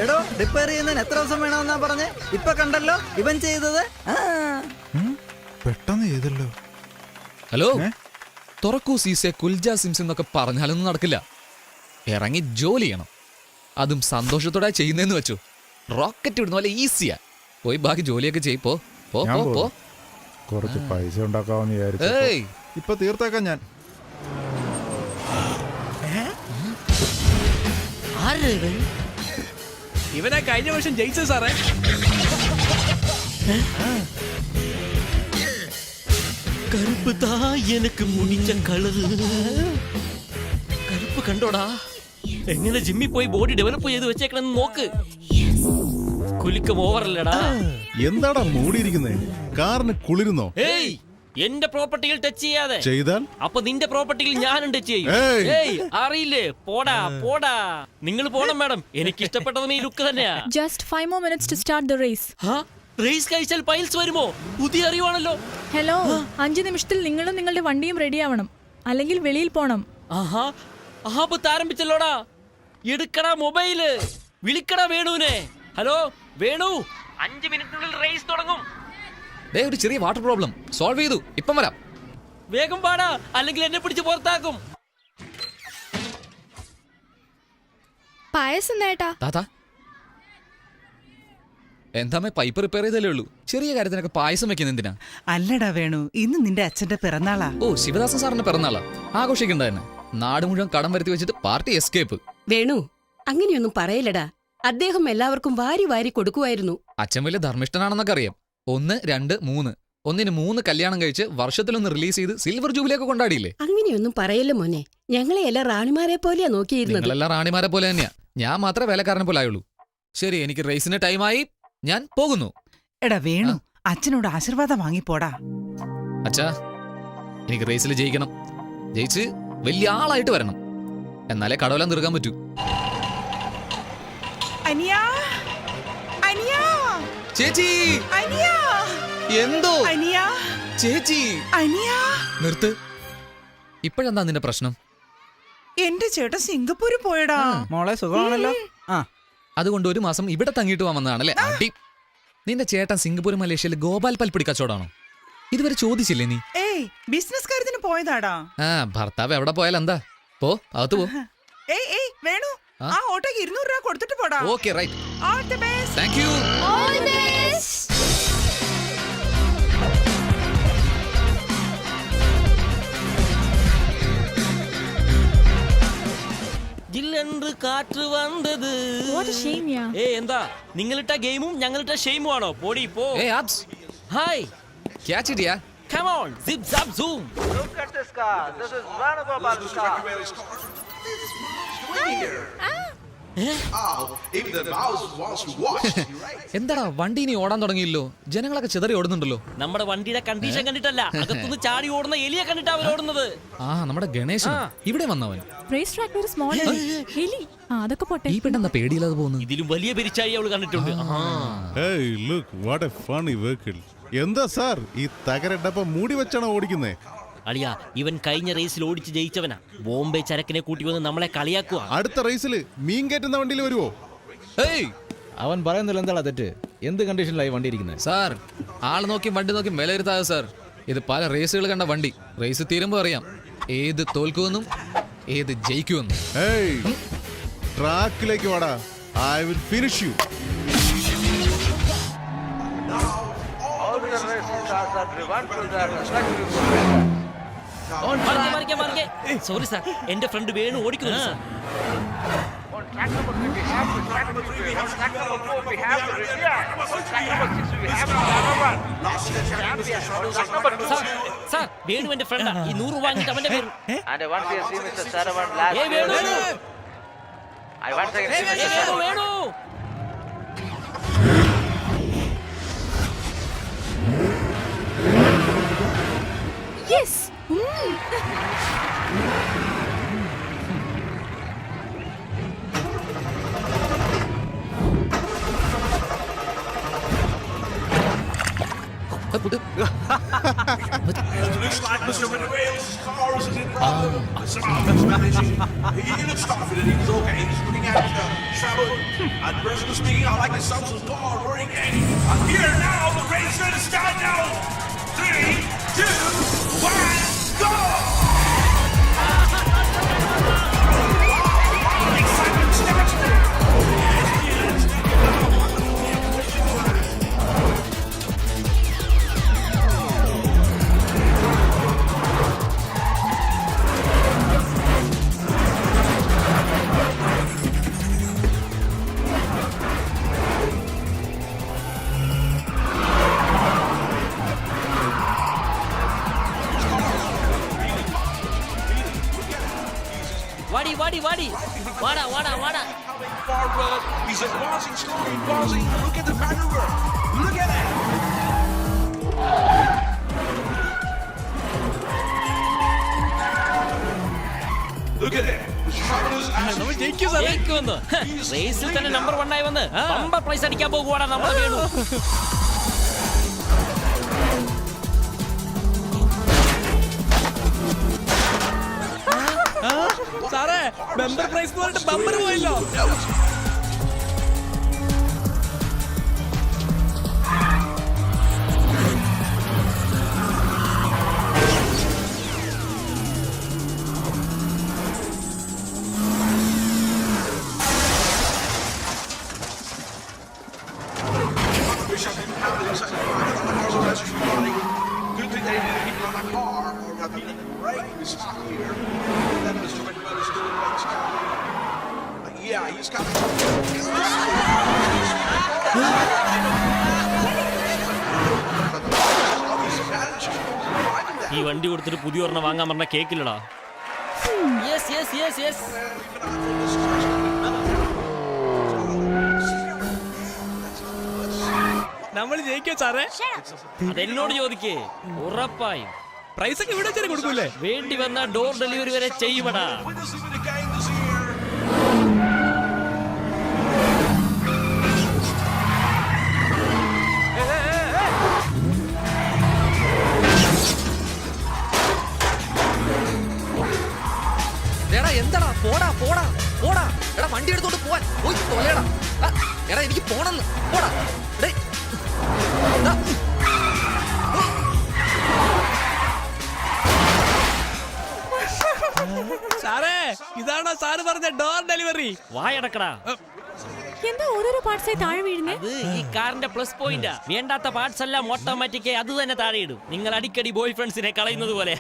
എടോ റിപ്പയർ ചെയ്യുന്നതിന് എത്ര ദിവസം വേണമെന്നാ പറഞ്ഞേ? ഇപ്പൊ കണ്ടല്ലോ ഇവൻ ചെയ്തത്. പെട്ടെന്ന് ചെയ്തല്ലോ. ഹലോ, തുറക്കൂ സീസെ കുൽജ സിംസ് എന്നൊക്കെ പറഞ്ഞാലൊന്നും നടക്കില്ല. ഇറങ്ങി ജോലി ചെയ്യണം. അതും സന്തോഷത്തോടെ ചെയ്യുന്നതെന്ന് വെച്ചു. റോക്കറ്റ് വിടുന്ന പോലെ ഈസിയാ. പോയി ബാക്കി ജോലിയൊക്കെ ചെയ്. പോ പോ പോ. കുറച്ച് പൈസ ഉണ്ടാക്കാമെന്ന് വിചാരിച്ചു. ഇപ്പൊ തീർത്തേക്കാം ഞാൻ. ഇവനാ കഴിഞ്ഞ വർഷം ജയിച്ച സാറേ. കറുപ്പ് താ എനക്ക് മുടിച്ച കളറ്. കറുപ്പ് കണ്ടോടാ, എങ്ങനെ ജിമ്മിൽ പോയി ബോഡി ഡെവലപ്പ് ചെയ്ത് വെച്ചേക്കണെന്ന് നോക്ക്. കുലുക്കം ഓവറല്ലടാ. എന്താടാ മൂടിയിരിക്കുന്നേ? കാറിന് കുളിരുന്നോ? ഏയ്, എന്റെ പ്രോപ്പർട്ടിയിൽ ടച്ച് ചെയ്യാതെ ചെയ്താൽ അപ്പൊ നിന്റെ പ്രോപ്പർട്ടിയിൽ ഞാനും ടച്ച് ചെയ്യും. ഏയ്, അറിയില്ലേ? പോടാ പോടാ. നിങ്ങൾ പോണം മാഡം. എനിക്ക് ഇഷ്ടപ്പെട്ടതും ഈ ലുക്ക് തന്നെയാ. Just 5 more minutes to start the race. Race കഴിച്ചാൽ പൈൽസ് വരുമോ? പുതിയ അറിവാണല്ലോ. ഹലോ, 5 നിമിഷത്തിൽ നിങ്ങളും നിങ്ങളുടെ വണ്ടിയും റെഡി ആവണം, അല്ലെങ്കിൽ വെളിയിൽ പോണം. ആഹാ, ആപത്ത് ആരംഭിച്ചല്ലോടാ. എടുക്കടാ മൊബൈല്, വിളിക്കടാ വേണുവിനെ. ഹലോ വേണു, 5 മിനിറ്റിനുള്ളിൽ റേസ് തുടങ്ങും. ഒരു ചെറിയ വാട്ടർ പ്രോബ്ലം സോൾവ് ചെയ്തു. ഇപ്പം വരാം. വേഗം പാടാ, അല്ലെങ്കിൽ എന്നെ പിടിച്ച് പുറത്താക്കും. പായസം നേട്ടാ. താത്താ, എന്താമേ പൈപ്പ് റിപ്പയർ ചെയ്തല്ലേ ഉള്ളൂ. ചെറിയ കാര്യത്തിനൊക്കെ പായസം വെക്കുന്ന എന്തിനാ? അല്ലടാ വേണു, ഇന്ന് നിന്റെ അച്ഛന്റെ പിറന്നാളാ. ഓ, ശിവദാസൻ സാറിന്റെ പിറന്നാളാ. ആഘോഷിക്കണ്ട തന്നെ. നാട് മുഴുവൻ കടം വരുത്തി വെച്ചിട്ട് പാർട്ടി എസ്കേപ്പ്. വേണു, അങ്ങനെയൊന്നും പറയില്ലടാ. അദ്ദേഹം എല്ലാവർക്കും വാരി വാരി കൊടുക്കുമായിരുന്നു. അച്ഛൻ വലിയ ധർമ്മിഷ്ഠനാണെന്നൊക്കെ അറിയാം. 1, 2, 3 ഒന്നിന് 3 കല്യാണം കഴിച്ച് വർഷത്തിലൊന്ന് റിലീസ് ചെയ്ത് സിൽവർ ജൂബിലിയൊക്കെ കൊണ്ടാടിയില്ലേ? അങ്ങനെയൊന്നും പറയല്ല മോനെ. ഞങ്ങളെ എല്ലാം റാണിമാരെ പോലെയാ നോക്കിയിരുന്നത്. നിങ്ങളെല്ലാം റാണിമാരെ പോലെ തന്നെയാ. ഞാൻ മാത്രമേ വേലക്കാരനെ പോലെ ആയുള്ളൂ. ശരി, എനിക്ക് റേസിന് ടൈമായി. ഞാൻ പോകുന്നു. എടാ വേണു, അച്ഛനോട് ആശീർവാദം വാങ്ങിപ്പോടാ. അച്ഛാ, എനിക്ക് റേസിൽ ജയിക്കണം. ജയിച്ച് വലിയ ആളായിട്ട് വരണം. എന്നാലേ കടവലം തീർക്കാൻ പറ്റൂ. അനിയാ, അനിയാ, ചേച്ചി, അനിയാ, എന്തോ അനിയാ, ചേച്ചി, അനിയാ. നിർത്ത്. ഇപ്പോഴെന്താ നിന്റെ പ്രശ്നം? എന്റെ ചേട്ടൻ സിംഗപ്പൂര് പോയടാ. മോളെ സുഖമാണല്ലോ. അതുകൊണ്ട് 1 മാസം ഇവിടെ തങ്ങിയിട്ട് വന്നതാണല്ലേ? അടി. നിന്റെ ചേട്ടൻ സിംഗപ്പൂർ മലേഷ്യയിൽ ഗോപാൽ പൽപ്പിടി കച്ചവടാണോ? ഇതുവരെ ചോദിച്ചില്ലേ നീ? ഏയ്, ബിസിനസ് കാര്യത്തിന് പോയതാടാ. ഭർത്താവ് എവിടെ പോയാൽ എന്താ? പോ, അകത്ത് പോ. ഏയ് വേണു, ആ ഓട്ടോക്ക് 200 രൂപ കൊടുത്തിട്ട് പോടാ. Okay, right. All the best. Thank you. ജില്ലെன்று കാറ്റ് വന്നത്. What a shame, yeah. എന്താ നിങ്ങളിട്ട ഗെയിമും ഞങ്ങളിട്ട ഷെയിമും ആണോ? പോടി പോ. Hi, catch it yeah. come on, zip zap zoom. Look at this car. This is Ranagopal's car. എന്താടാ വണ്ടി ഇനി ഓടാൻ തുടങ്ങിയില്ലോ? ജനങ്ങളൊക്കെ ചിതറി ഓടുന്നുണ്ടല്ലോ. നമ്മുടെ വണ്ടിയുടെ കണ്ടീഷൻ കണ്ടിട്ടല്ല, അകത്തുനിന്ന് ചാടി ഓടുന്ന എലിയെ കണ്ടിട്ടാ അവർ ഓടുന്നത്. നമ്മുടെ ഗണേശൻ ഇവിടെ വന്നവൻ. Race track very small. എലി. അതൊക്കെ പോട്ടെ. ഈ പെട്ടെന്താ പേടിയില്ലാതെ പോകുന്നു? ഇതിലും വലിയ പെരിച്ചാഴി അവള് കണ്ടിട്ടുണ്ട്. Hey, look what a funny vehicle. എന്താ സാർ ഈ തകരടപ്പം മൂടി വെച്ചാണോ ഓടിക്കുന്നേ? അളിയാ, ഇവൻ കഴിഞ്ഞ റേസിൽ ഓടിച്ച് ജയിച്ചവനാ. ബോംബെ ചരക്കിനെ കൂട്ടി വന്ന് നമ്മളെ കളിയാക്കുക. അടുത്ത റേസിൽ മീൻ കയറ്റുന്ന വണ്ടിയിൽ വരുവോ? അവൻ പറയുന്നില്ല, എന്താ തെറ്റ്? എന്ത് കണ്ടീഷനിലായി വണ്ടി ഇരിക്കുന്നത്? സാർ, ആൾ നോക്കി വണ്ടി നോക്കി വിലയിരുത്താതെ സാർ. ഇത് പല റേസുകൾ കണ്ട വണ്ടി. റേസ് തീരുമ്പോ അറിയാം ഏത് തോൽക്കുമെന്നും ഏത് ജയിക്കുമെന്നും. ട്രാക്കിലേക്ക് വാടാ. I will finish you. Sorry sir, എന്റെ ഫ്രണ്ട് വേണു ഓടിക്കുന്നു സാർ. സാർ, വേണു എന്റെ ഫ്രണ്ടാ. ഈ 100 വാങ്ങിട്ട് അവന്റെ പേര്. Venu. Yes. Looks like Mr. Manuel's car is in problem. He looks confident. He was okay. He's looking at travel I'm personally speaking, I like the sounds of God roaring. I'm here now. The race is going to start now. 3, 2, 1, go! Excitement starts. വാടി വാടി വാടി വാടാ വാടാ വാടാ. Forward. He's advancing slowly, advancing. Look at the maneuver. Look at that. Look at it. The shoulders ജയിക്കുമെന്ന്. റേസിൽ തന്നെ number 1 ആയി വന്ന് ബമ്പർ പ്രൈസ് അടിക്കാൻ പോകുവാടാ നമ്മളെ വേണു. സാറേ ബമ്പർ പ്രൈസ് പറഞ്ഞിട്ട് ബമ്പർ പോയല്ലോ. Good thing they didn't hit on a car or have been right in the spot here. That was doing well as doing right now. Yeah, he's got ഈ വണ്ടി കൊടുത്തിട്ട് പുതിയ ഒരെണ്ണം വാങ്ങാൻ പറഞ്ഞ കേക്കില്ലടാ. Yes yes yes yes. നമ്മൾ ജയിക്കോ സാറേ? അതെന്നോട് ചോദിക്കേ. ഉറപ്പായും പ്രൈസ് ഒക്കെ ഇവിടെ വെച്ചാൽ കൊടുക്കൂലേ? വേണ്ടി വന്ന ഡോർ ഡെലിവറി വരെ ചെയ്യുമടാ. എടാ എന്താടാ പോടാ പോടാ പോടാ. എടാ വണ്ടി എടുത്തോണ്ട് പോവാൻ പോയി തൊലയടാ. എടാ എനിക്ക് പോണെന്ന് പോടാ. ഡേയ്. ദാ. സാറേ ഇതാണോ സാറ് പറഞ്ഞ ഡോർ ഡെലിവറി? വായടക്കടാ. എന്താ ഓരോരോ പാർട്സായി താഴെ വീഴുന്നേ? അത് ഈ കാറിന്റെ പ്ലസ് പോയിന്റാ. വേണ്ടാത്ത പാർട്സ് എല്ലാം ഓട്ടോമാറ്റിക് അത് തന്നെ താഴെ ഇടും. നിങ്ങൾ അടിക്കടി ബോയ് ഫ്രണ്ട്സിനെ കളയുന്നത് പോലെ.